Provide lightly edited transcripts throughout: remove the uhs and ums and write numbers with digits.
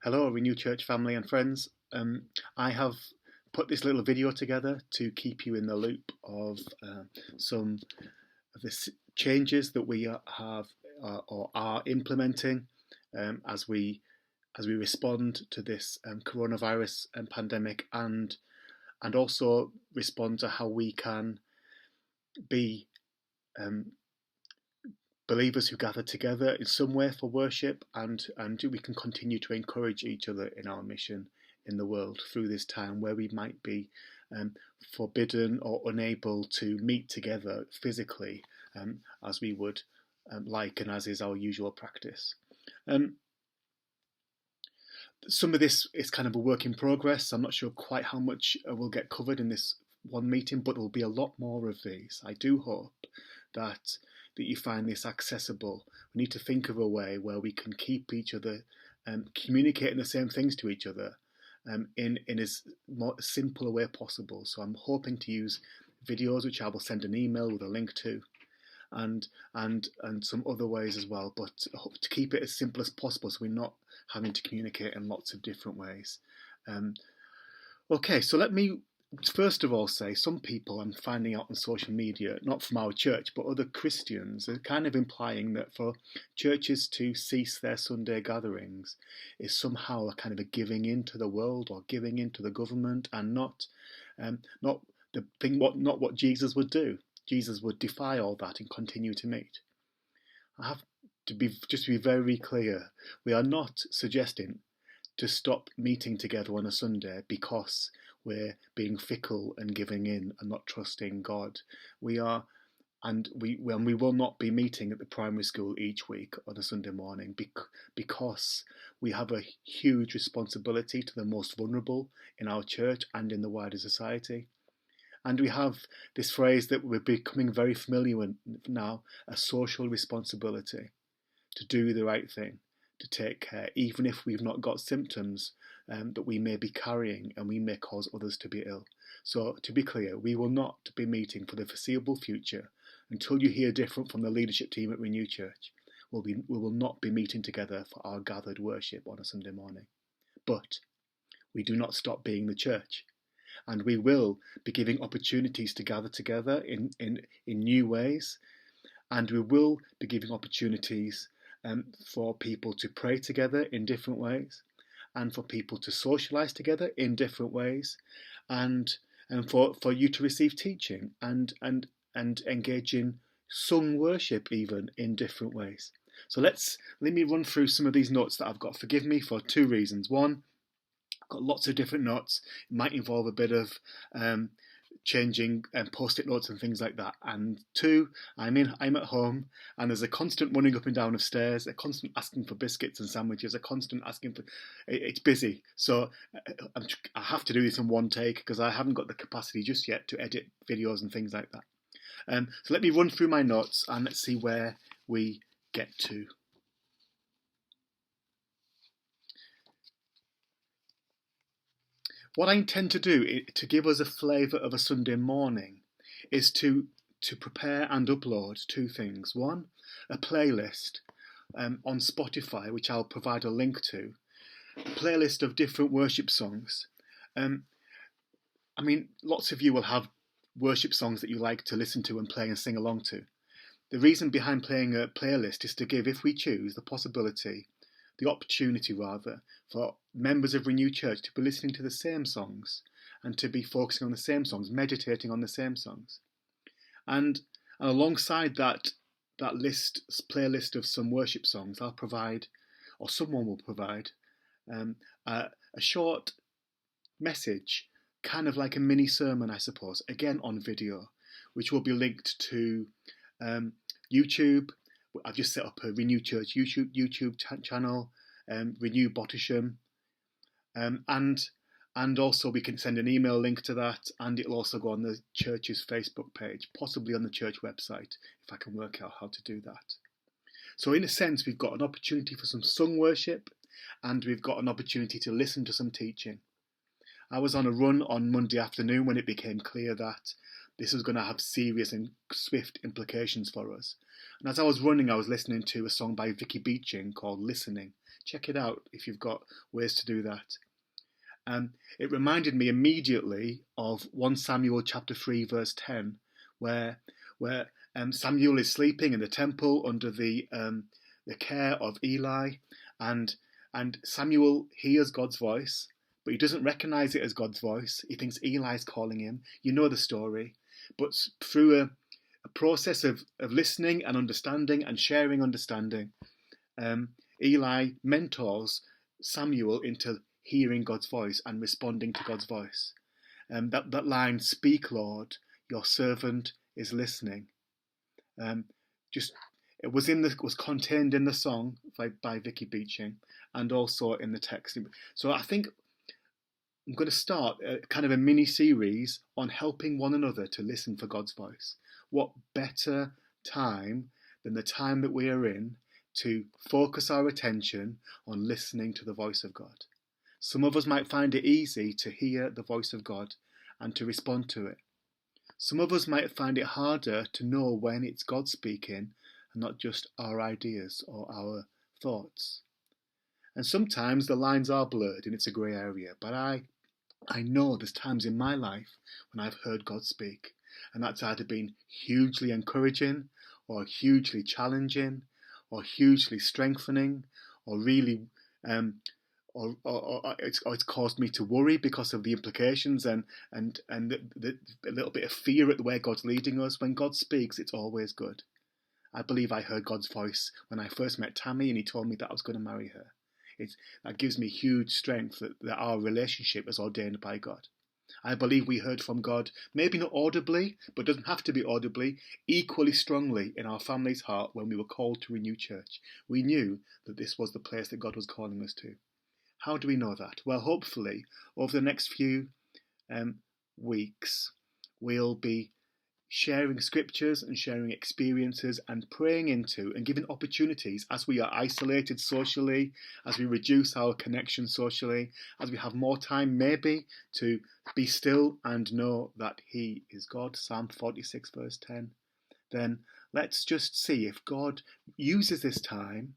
Hello, Renew Church family and friends. I have put this little video together to keep you in the loop of some of the changes that we have or are implementing as we respond to this coronavirus pandemic and also respond to how we can be um, believers who gather together in some way for worship, and we can continue to encourage each other in our mission in the world through this time where we might be forbidden or unable to meet together physically as we would like and as is our usual practice. Some of this is kind of a work in progress. I'm not sure quite how much will get covered in this one meeting, but there will be a lot more of these. I do hope that you find this accessible. We need to think of a way where we can keep each other communicating the same things to each other in as more simple a way possible. So I'm hoping to use videos, which I will send an email with a link to, and some other ways as well, but hope to keep it as simple as possible so we're not having to communicate in lots of different ways. Okay, so let me first of all say some people I'm finding out on social media, not from our church, but other Christians, are kind of implying that for churches to cease their Sunday gatherings is somehow a kind of a giving in to the world or giving in to the government, and not what Jesus would do. Jesus would defy all that and continue to meet. I have to be very clear. We are not suggesting to stop meeting together on a Sunday because we're being fickle and giving in and not trusting God. We will not be meeting at the primary school each week on a Sunday morning because we have a huge responsibility to the most vulnerable in our church and in the wider society. And we have this phrase that we're becoming very familiar with now, a social responsibility to do the right thing, to take care, even if we've not got symptoms that we may be carrying and we may cause others to be ill. So to be clear, we will not be meeting for the foreseeable future until you hear different from the leadership team at Renew Church. We will not be meeting together for our gathered worship on a Sunday morning. But we do not stop being the church. And we will be giving opportunities to gather together in new ways. And we will be giving opportunities for people to pray together in different ways, and for people to socialise together in different ways, and for you to receive teaching and engage in sung worship even in different ways. So let me run through some of these notes that I've got. Forgive me for two reasons. One, I've got lots of different notes. It might involve a bit of changing post-it notes and things like that. And two, I'm at home, and there's a constant running up and down of stairs, a constant asking for biscuits and sandwiches, a constant asking for. It's busy, so I have to do this in one take because I haven't got the capacity just yet to edit videos and things like that. So let me run through my notes and let's see where we get to. What I intend to do to give us a flavour of a Sunday morning is to prepare and upload two things. One, a playlist on Spotify, which I'll provide a link to, a playlist of different worship songs. Lots of you will have worship songs that you like to listen to and play and sing along to. The reason behind playing a playlist is to give, if we choose, the opportunity rather, for members of Renew Church to be listening to the same songs and to be focusing on the same songs, meditating on the same songs. And alongside that playlist of some worship songs, I'll provide, or someone will provide, a short message, kind of like a mini sermon, I suppose, again on video, which will be linked to YouTube. I've just set up a Renew Church YouTube channel, Renew Bottisham, and also we can send an email link to that, and it'll also go on the church's Facebook page, possibly on the church website, if I can work out how to do that. So in a sense, we've got an opportunity for some sung worship, and we've got an opportunity to listen to some teaching. I was on a run on Monday afternoon when it became clear that this was going to have serious and swift implications for us. And as I was running, I was listening to a song by Vicky Beeching called Listening. Check it out if you've got ways to do that. It reminded me immediately of 1 Samuel chapter 3 verse 10, where Samuel is sleeping in the temple under the care of Eli, and Samuel hears God's voice, but he doesn't recognize it as God's voice. He thinks Eli's calling him. You know the story. But through a process of listening and understanding and sharing understanding, Eli mentors Samuel into hearing God's voice and responding to God's voice. That line, "Speak, Lord, your servant is listening." It was contained in the song by Vicky Beeching, and also in the text. So I think I'm going to start kind of a mini series on helping one another to listen for God's voice. What better time than the time that we are in to focus our attention on listening to the voice of God. Some of us might find it easy to hear the voice of God and to respond to it. Some of us might find it harder to know when it's God speaking and not just our ideas or our thoughts. And sometimes the lines are blurred and it's a grey area, but I know there's times in my life when I've heard God speak, and that's either been hugely encouraging or hugely challenging or hugely strengthening, or really or it's caused me to worry because of the implications and the a little bit of fear at the way God's leading us. When God speaks, it's always good. I believe I heard God's voice when I first met Tammy and he told me that I was going to marry her. That gives me huge strength that our relationship is ordained by God. I believe we heard from God, maybe not audibly, but doesn't have to be audibly, equally strongly in our family's heart when we were called to Renew Church. We knew that this was the place that God was calling us to. How do we know that? Well, hopefully, over the next few weeks, we'll be sharing scriptures and sharing experiences and praying into and giving opportunities as we are isolated socially, as we reduce our connection socially, as we have more time maybe to be still and know that He is God, Psalm 46 verse 10. Then let's just see if God uses this time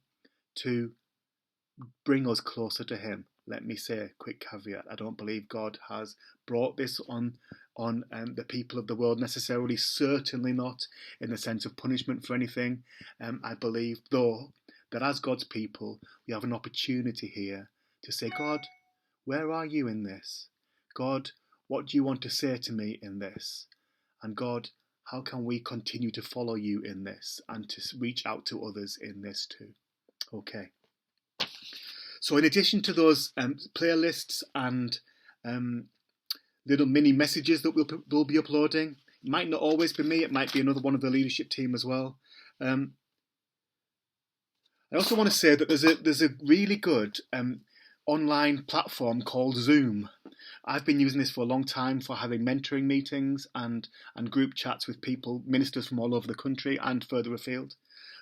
to bring us closer to Him. Let me say a quick caveat. I don't believe God has brought this on the people of the world necessarily, certainly not in the sense of punishment for anything. I believe, though, that as God's people, we have an opportunity here to say, God, where are you in this? God, what do you want to say to me in this? And God, how can we continue to follow you in this and to reach out to others in this too? Okay. So in addition to those playlists and little mini messages that we'll be uploading, it might not always be me, it might be another one of the leadership team as well. I also want to say that there's a really good online platform called Zoom. I've been using this for a long time for having mentoring meetings and group chats with people, ministers from all over the country and further afield.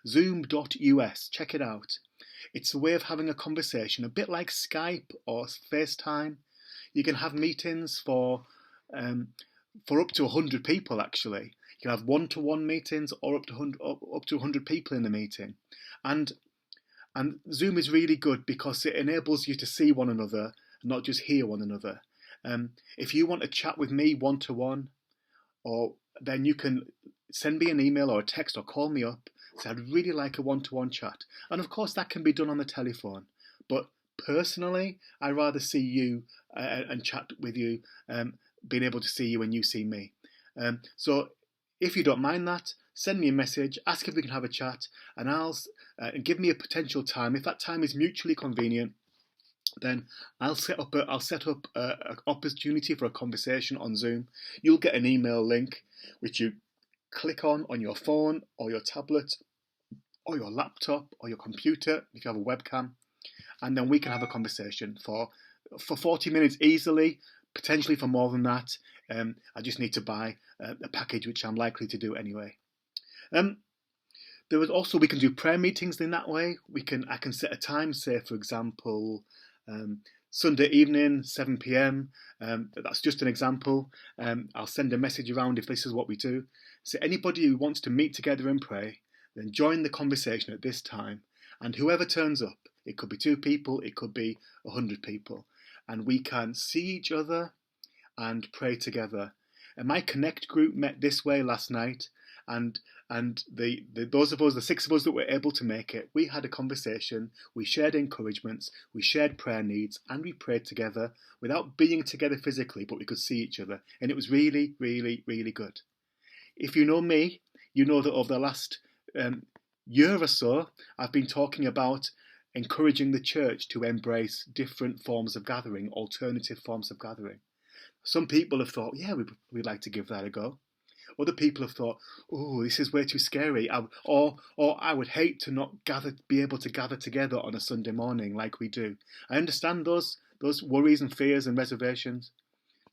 Zoom.us, check it out. It's a way of having a conversation, a bit like Skype or FaceTime. You can have meetings for up to 100 people, actually. You can have one-to-one meetings or up to 100 people in the meeting. And Zoom is really good because it enables you to see one another, not just hear one another. If you want to chat with me one-to-one, then you can send me an email or a text or call me up. So I'd really like a one-to-one chat. And of course that can be done on the telephone. But personally, I'd rather see you and chat with you, being able to see you and you see me. So if you don't mind that, send me a message, ask if we can have a chat, and and give me a potential time. If that time is mutually convenient, then I'll set up an opportunity for a conversation on Zoom. You'll get an email link which you click on your phone or your tablet or your laptop or your computer if you have a webcam, and then we can have a conversation for 40 minutes easily, potentially for more than that. I just need to buy a package, which I'm likely to do anyway. We can do prayer meetings in that way. I can set a time, say for example, Sunday evening, 7 p.m. That's just an example. I'll send a message around if this is what we do. So anybody who wants to meet together and pray, then join the conversation at this time. And whoever turns up, It could be 2 people, it could be 100 people. And we can see each other and pray together. And my Connect group met this way last night, and those of us, the 6 of us that were able to make it, we had a conversation, we shared encouragements, we shared prayer needs, and we prayed together without being together physically, but we could see each other. And it was really, really, really good. If you know me, you know that over the last year or so, I've been talking about encouraging the church to embrace different forms of gathering, alternative forms of gathering. Some people have thought, yeah, we'd like to give that a go. Other people have thought, oh, this is way too scary. Or I would hate to not be able to gather together on a Sunday morning like we do. I understand those worries and fears and reservations.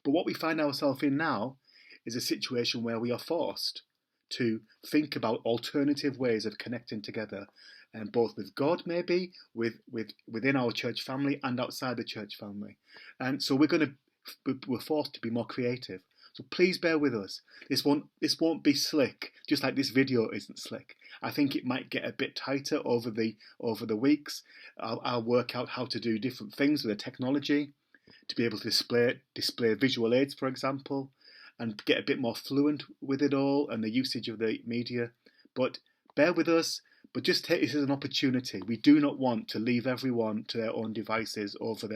But what we find ourselves in now is a situation where we are forced to think about alternative ways of connecting together, and both with God, maybe within our church family and outside the church family. And so we're forced to be more creative. So please bear with us. This won't be slick, just like this video isn't slick. I think it might get a bit tighter over the weeks. I'll work out how to do different things with the technology to be able to display visual aids, for example, and get a bit more fluent with it all and the usage of the media. But bear with us, but just take this as an opportunity. We do not want to leave everyone to their own devices over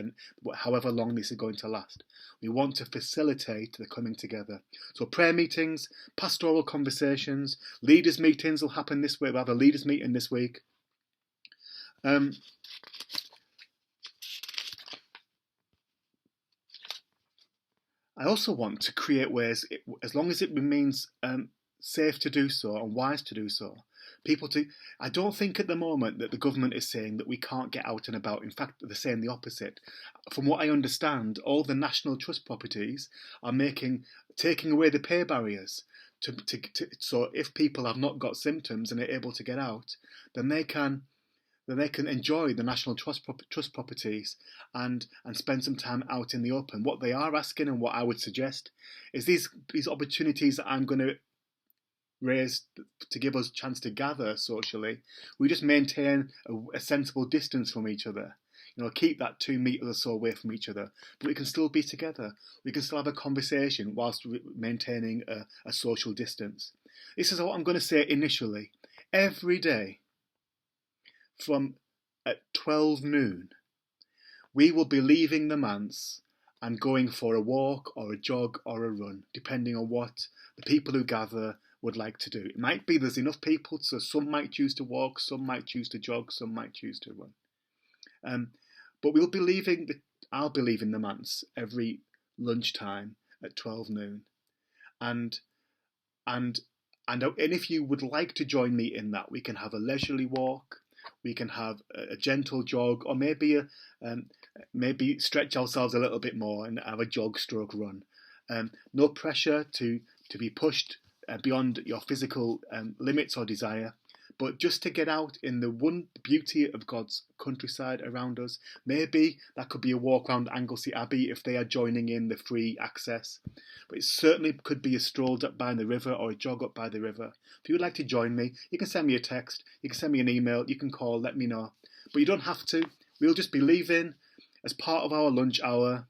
however long this is going to last. We want to facilitate the coming together. So prayer meetings, pastoral conversations, leaders meetings will happen this week. We'll have a leaders meeting this week. I also want to create ways, as long as it remains safe to do so and wise to do so, I don't think at the moment that the government is saying that we can't get out and about. In fact, they're saying the opposite. From what I understand, all the National Trust properties are taking away the pay barriers. So if people have not got symptoms and are able to get out, then they can enjoy the National Trust properties and spend some time out in the open. What they are asking, and what I would suggest, is these opportunities that I'm going to raise to give us a chance to gather socially, we just maintain a sensible distance from each other. Keep that 2 meters or so away from each other, but we can still be together. We can still have a conversation whilst maintaining a social distance. This is what I'm going to say initially. Every day, from at 12 noon, we will be leaving the manse and going for a walk or a jog or a run, depending on what the people who gather would like to do. It might be there's enough people, so some might choose to walk, some might choose to jog, some might choose to run. But I'll be leaving the manse every lunchtime at 12 noon. And if you would like to join me in that, we can have a leisurely walk, we can have a gentle jog, or maybe stretch ourselves a little bit more and have a jog stroke run. No pressure to be pushed beyond your physical limits or desire, but just to get out in the one beauty of God's countryside around us. Maybe that could be a walk around Anglesey Abbey if they are joining in the free access, but it certainly could be a stroll up by the river or a jog up by the river. If you would like to join me, you can send me a text, you can send me an email, you can call, let me know, but you don't have to. We'll just be leaving as part of our lunch hour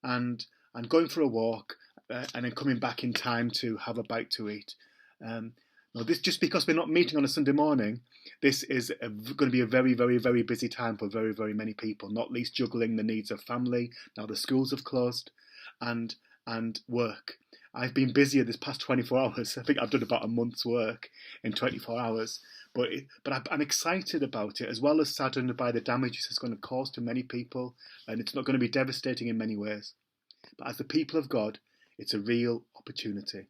and going for a walk, and then coming back in time to have a bite to eat. This, just because we're not meeting on a Sunday morning, this is going to be a very, very, very busy time for very, very many people, not least juggling the needs of family. Now the schools have closed, and work. I've been busier this past 24 hours. I think I've done about a month's work in 24 hours. But I'm excited about it, as well as saddened by the damages it's going to cause to many people, and it's not going to be devastating in many ways. But as the people of God, it's a real opportunity.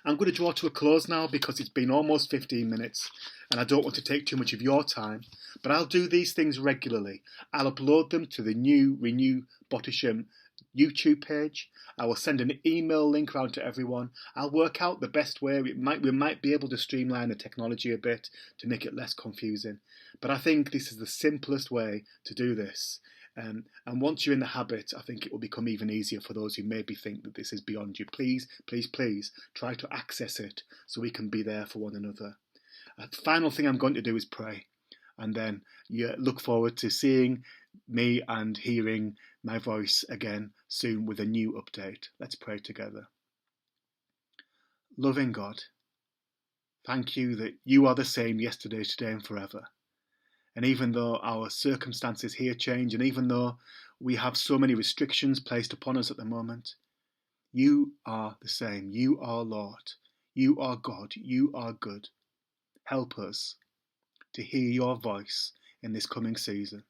I'm going to draw to a close now because it's been almost 15 minutes and I don't want to take too much of your time, but I'll do these things regularly. I'll upload them to the new Renew Bottisham YouTube page. I will send an email link around to everyone. I'll work out the best way. We might be able to streamline the technology a bit to make it less confusing, but I think this is the simplest way to do this. And once you're in the habit, I think it will become even easier for those who maybe think that this is beyond you. Please, please, please try to access it so we can be there for one another. The final thing I'm going to do is pray. and then you look forward to seeing me and hearing my voice again soon with a new update. Let's pray together. Loving God, thank you that you are the same yesterday, today and forever. And even though our circumstances here change, and even though we have so many restrictions placed upon us at the moment, you are the same. You are Lord. You are God. You are good. Help us to hear your voice in this coming season.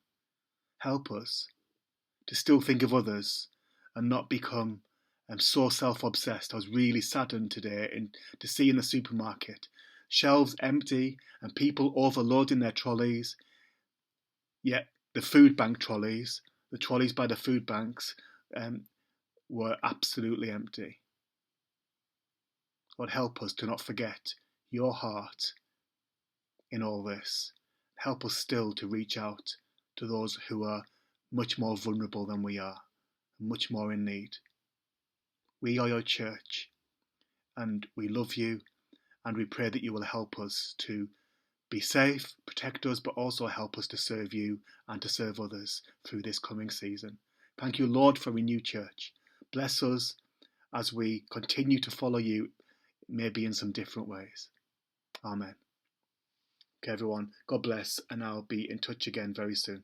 Help us to still think of others and not become so self-obsessed. I was really saddened today to see in the supermarket shelves empty and people overloading their trolleys, yet the food bank trolleys, the trolleys by the food banks, were absolutely empty. Lord, help us to not forget your heart in all this. Help us still to reach out to those who are much more vulnerable than we are, much more in need. We are your church, and we love you, and we pray that you will help us to be safe, protect us, but also help us to serve you and to serve others through this coming season. Thank you, Lord, for Renew Church. Bless us as we continue to follow you, maybe in some different ways. Amen. Okay, everyone, God bless, and I'll be in touch again very soon.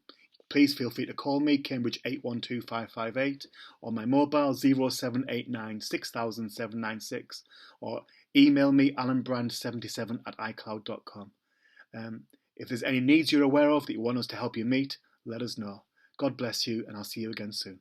Please feel free to call me, Cambridge 812558, or my mobile 0789 6796, or email me alanbrand77@icloud.com. If there's any needs you're aware of that you want us to help you meet, let us know. God bless you, and I'll see you again soon.